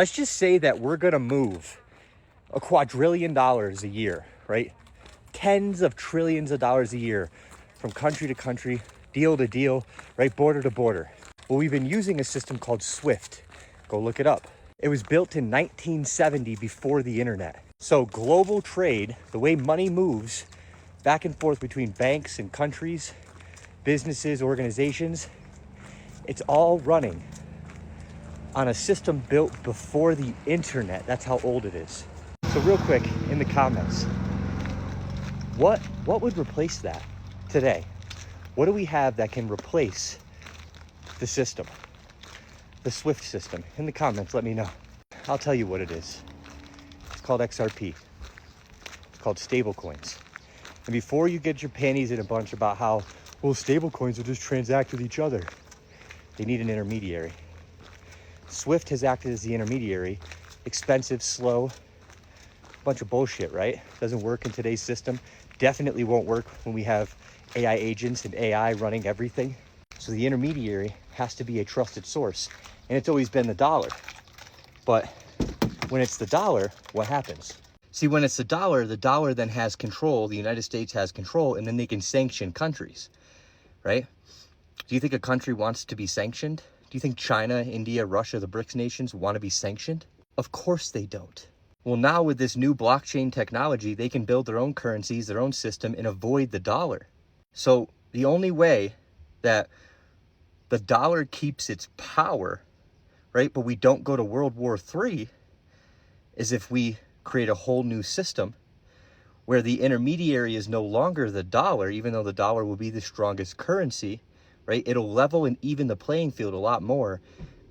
Let's just say that we're going to move a quadrillion dollars a year, right? Tens of trillions of dollars a year from country to country, deal to deal, right? Border to border. Well, we've been using a system called SWIFT. Go look it up. It was built in 1970 before the internet. So global trade, the way money moves back and forth between banks and countries, businesses, organizations, it's all running on a system built before the internet. That's how old it is. So real quick, in the comments, what would replace that today? What do we have that can replace the system, the SWIFT system? In the comments, let me know. I'll tell you what it is. It's called XRP. It's called stablecoins. And before you get your panties in a bunch about how, well, stablecoins will just transact with each other, they need an intermediary. SWIFT has acted as the intermediary. Expensive, slow, bunch of bullshit, right? Doesn't work in today's system. Definitely won't work when we have AI agents and AI running everything. So the intermediary has to be a trusted source. And it's always been the dollar. But when it's the dollar, what happens? See, when it's the dollar then has control. The United States has control, and then they can sanction countries, right? Do you think a country wants to be sanctioned? Do you think China, India, Russia, the BRICS nations want to be sanctioned? Of course they don't. Well, now with this new blockchain technology, they can build their own currencies, their own system, and avoid the dollar. So the only way that the dollar keeps its power, right, but we don't go to World War III, is if we create a whole new system where the intermediary is no longer the dollar, even though the dollar will be the strongest currency, right? It'll level and even the playing field a lot more,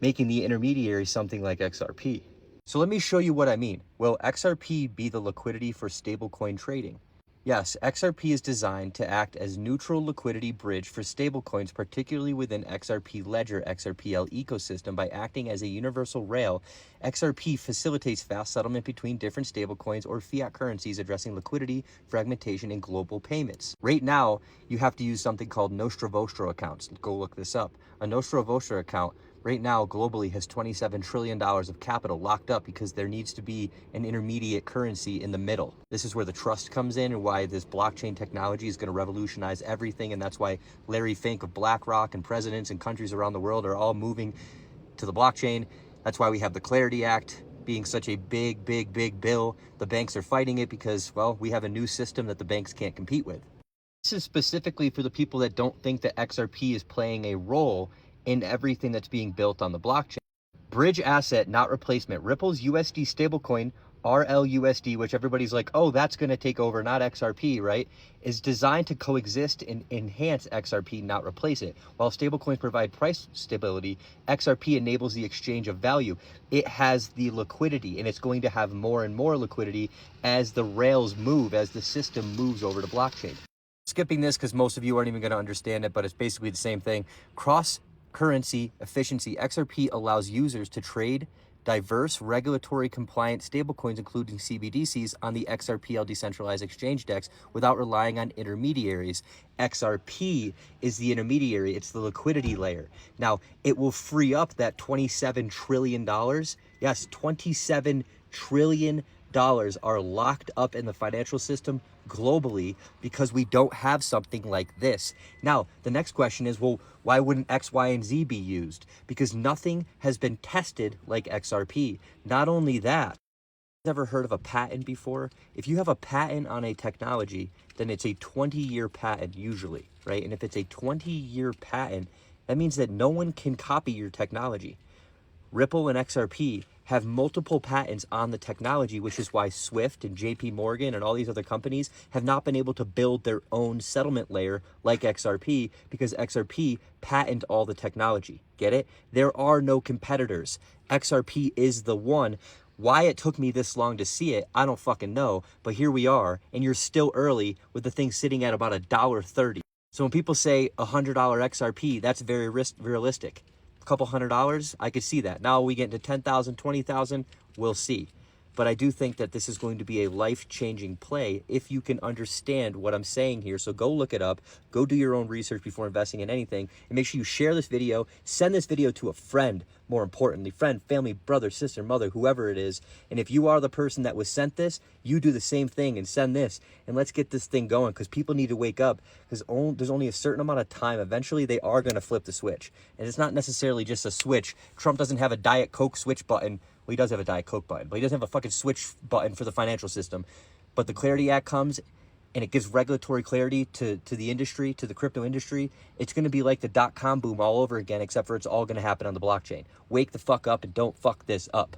making the intermediary something like XRP. So let me show you what I mean. Will XRP be the liquidity for stablecoin trading? Yes, XRP is designed to act as neutral liquidity bridge for stablecoins, particularly within XRP Ledger XRPL ecosystem. By acting as a universal rail, XRP facilitates fast settlement between different stablecoins or fiat currencies, addressing liquidity, fragmentation, and global payments. Right now, you have to use something called Nostra Vostra accounts. Go look this up. A Nostra Vostra account right now globally has $27 trillion of capital locked up because there needs to be an intermediate currency in the middle. This is where the trust comes in and why this blockchain technology is going to revolutionize everything. And that's why Larry Fink of BlackRock and presidents and countries around the world are all moving to the blockchain. That's why we have the Clarity Act being such a big bill. The banks are fighting it because, well, we have a new system that the banks can't compete with. This is specifically for the people that don't think that XRP is playing a role in everything that's being built on the blockchain. Bridge asset, not replacement. Ripple's USD stablecoin, RLUSD, which everybody's like, oh, that's going to take over, not XRP, right? Is designed to coexist and enhance XRP, not replace it. While stablecoins provide price stability, XRP enables the exchange of value. It has the liquidity, and it's going to have more and more liquidity as the rails move, as the system moves over to blockchain. Skipping this because most of you aren't even going to understand it, but it's basically the same thing. Cross-currency efficiency. XRP allows users to trade diverse regulatory compliant stablecoins, including CBDCs, on the XRPL decentralized exchange DEX without relying on intermediaries. XRP is the intermediary. It's the liquidity layer. Now, it will free up that $27 trillion. Yes, $27 trillion are locked up in the financial system globally because we don't have something like this. Now, the next question is, well, why wouldn't X, Y, and Z be used? Because nothing has been tested like XRP. Not only that, ever heard of a patent before? If you have a patent on a technology, then it's a 20-year patent usually, right? And if it's a 20-year patent, that means that no one can copy your technology. Ripple and XRP have multiple patents on the technology, which is why Swift and JP Morgan and all these other companies have not been able to build their own settlement layer like XRP because XRP patent all the technology. Get it? There are no competitors. XRP is the one. Why it took me this long to see it, I don't fucking know, but here we are, and you're still early with the thing sitting at about $1.30. So when people say $100 XRP, that's very realistic. Couple $100, I could see that. Now we get into 10,000, 20,000, we'll see. But I do think that this is going to be a life-changing play if you can understand what I'm saying here. So go look it up, go do your own research before investing in anything, and make sure you share this video, send this video to a friend, more importantly, friend, family, brother, sister, mother, whoever it is. And if you are the person that was sent this, you do the same thing and send this, and let's get this thing going, because people need to wake up, because there's only a certain amount of time. Eventually they are going to flip the switch, and it's not necessarily just a switch. Trump doesn't have a Diet Coke switch button. Well, he does have a Diet Coke button, but he doesn't have a fucking switch button for the financial system. But the Clarity Act comes, and it gives regulatory clarity to the industry, to the crypto industry. It's going to be like the dot-com boom all over again, except for it's all going to happen on the blockchain. Wake the fuck up and don't fuck this up.